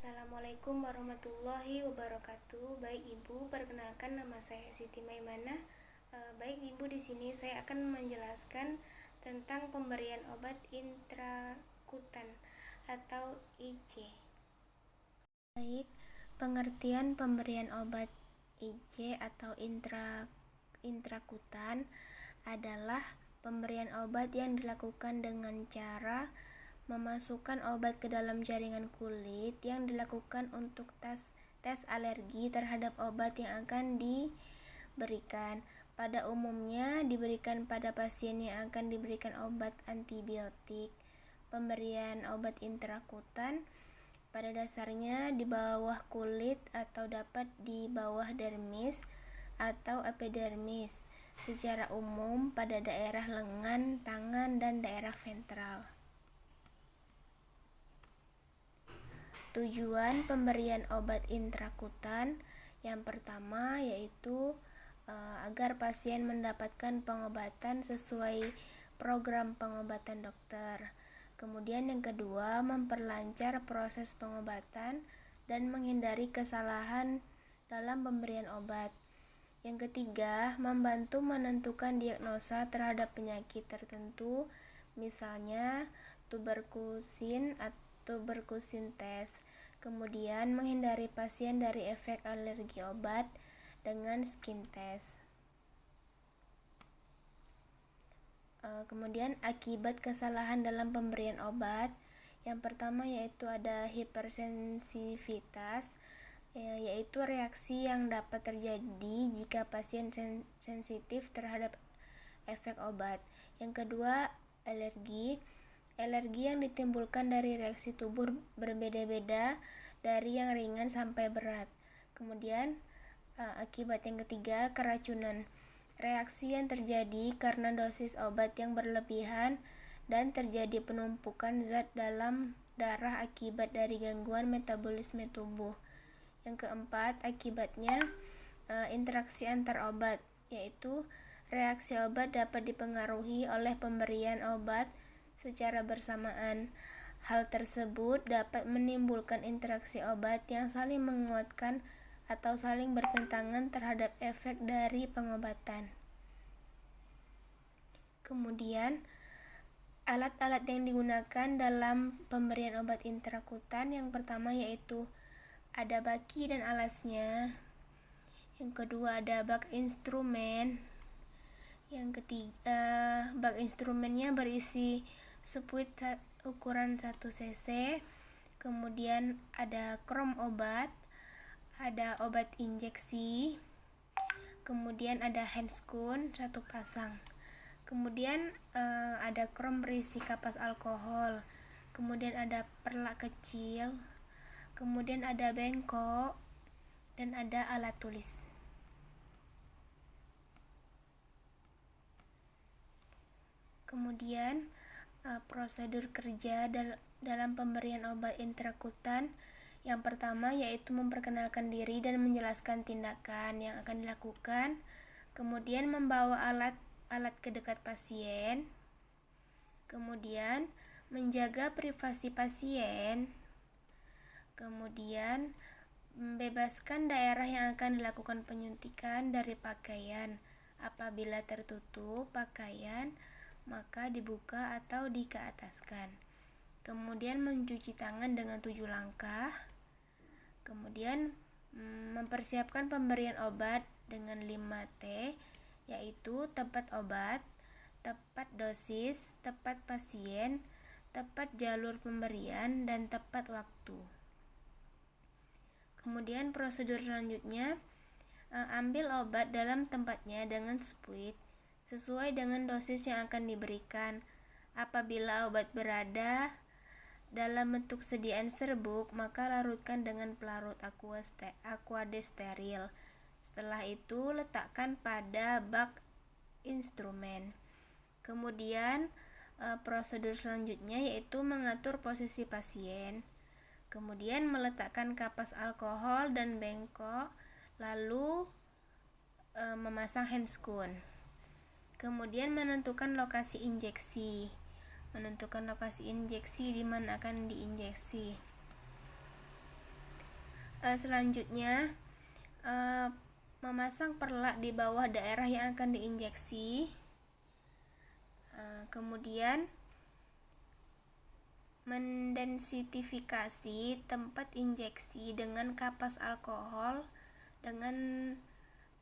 Assalamualaikum warahmatullahi wabarakatuh. Baik Ibu, perkenalkan nama saya Siti Maimanah. Baik Ibu, di sini saya akan menjelaskan tentang pemberian obat intrakutan atau IC. Baik, pengertian pemberian obat IC atau intrakutan adalah pemberian obat yang dilakukan dengan cara memasukkan obat ke dalam jaringan kulit yang dilakukan untuk tes alergi terhadap obat yang akan diberikan. Pada umumnya diberikan pada pasien yang akan diberikan obat antibiotik. Pemberian obat intrakutan pada dasarnya di bawah kulit atau dapat di bawah dermis atau epidermis, secara umum pada daerah lengan, tangan, dan daerah ventral. Tujuan pemberian obat intrakutan yang pertama yaitu agar pasien mendapatkan pengobatan sesuai program pengobatan dokter. Kemudian yang kedua, memperlancar proses pengobatan dan menghindari kesalahan dalam pemberian obat. Yang ketiga, membantu menentukan diagnosa terhadap penyakit tertentu, misalnya tuberkulosis test. Kemudian menghindari pasien dari efek alergi obat dengan skin test. Kemudian akibat kesalahan dalam pemberian obat, yang pertama yaitu ada hipersensitivitas, yaitu reaksi yang dapat terjadi jika pasien sensitif terhadap efek obat. Yang kedua, alergi yang ditimbulkan dari reaksi tubuh berbeda-beda, dari yang ringan sampai berat. Kemudian akibat yang ketiga, keracunan, reaksi yang terjadi karena dosis obat yang berlebihan dan terjadi penumpukan zat dalam darah akibat dari gangguan metabolisme tubuh. Yang keempat, akibatnya interaksi antar obat, yaitu reaksi obat dapat dipengaruhi oleh pemberian obat secara bersamaan. Hal tersebut dapat menimbulkan interaksi obat yang saling menguatkan atau saling bertentangan terhadap efek dari pengobatan. Kemudian, alat-alat yang digunakan dalam pemberian obat intrakutan yang pertama yaitu ada baki dan alasnya. Yang kedua ada bak instrumen. Yang ketiga, bak instrumennya berisi spuit ukuran 1 cc. Kemudian ada krom obat, ada obat injeksi, kemudian ada handscoon 1 pasang. Kemudian ada krom berisi kapas alkohol, kemudian ada perlak kecil, kemudian ada bengkok, dan ada alat tulis. Kemudian prosedur kerja dalam pemberian obat intrakutan yang pertama yaitu memperkenalkan diri dan menjelaskan tindakan yang akan dilakukan. Kemudian membawa alat ke dekat pasien. Kemudian menjaga privasi pasien. Kemudian membebaskan daerah yang akan dilakukan penyuntikan dari pakaian. Apabila tertutup pakaian, maka dibuka atau dikeataskan. Kemudian mencuci tangan dengan 7 langkah. Kemudian mempersiapkan pemberian obat dengan 5T, yaitu tepat obat, tepat dosis, tepat pasien, tepat jalur pemberian, dan tepat waktu. Kemudian prosedur selanjutnya, ambil obat dalam tempatnya dengan spuit sesuai dengan dosis yang akan diberikan. Apabila obat berada dalam bentuk sediaan serbuk, maka larutkan dengan pelarut aquade steril. Setelah itu letakkan pada bak instrumen. Kemudian prosedur selanjutnya yaitu mengatur posisi pasien. Kemudian meletakkan kapas alkohol dan bengkok, lalu memasang handscoon. Kemudian menentukan lokasi injeksi. Di mana akan diinjeksi. Selanjutnya, memasang perlak di bawah daerah yang akan diinjeksi. Kemudian mendensitifikasi tempat injeksi dengan kapas alkohol dengan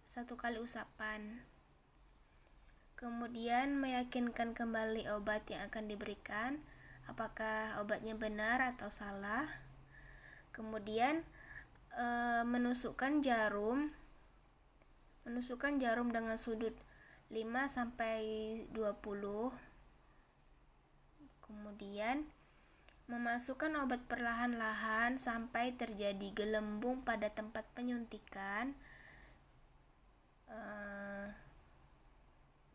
1 kali usapan. Kemudian meyakinkan kembali obat yang akan diberikan, apakah obatnya benar atau salah. Kemudian menusukkan jarum dengan sudut 5-20. Kemudian memasukkan obat perlahan-lahan sampai terjadi gelembung pada tempat penyuntikan.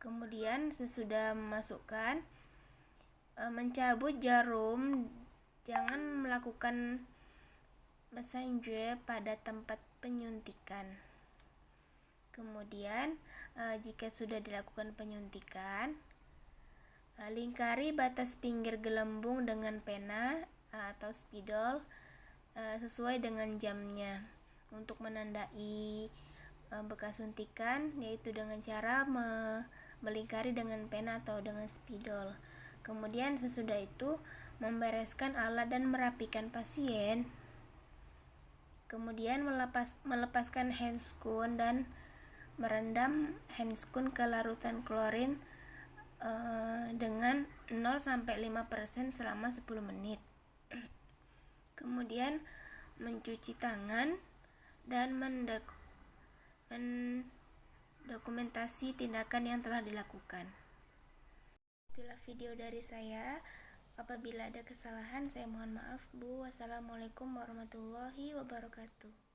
Kemudian sesudah memasukkan, mencabut jarum, jangan melakukan messenger pada tempat penyuntikan. Kemudian jika sudah dilakukan penyuntikan, lingkari batas pinggir gelembung dengan pena atau spidol sesuai dengan jamnya untuk menandai bekas suntikan, yaitu dengan cara melingkari dengan pena atau dengan spidol. Kemudian sesudah itu membereskan alat dan merapikan pasien. Kemudian melepaskan handscoon dan merendam handscoon ke larutan klorin dengan 0-5% selama 10 menit. Kemudian mencuci tangan dan mendokumentasi tindakan yang telah dilakukan. Itulah video dari saya. Apabila ada kesalahan, saya mohon maaf, Bu. Wassalamualaikum warahmatullahi wabarakatuh.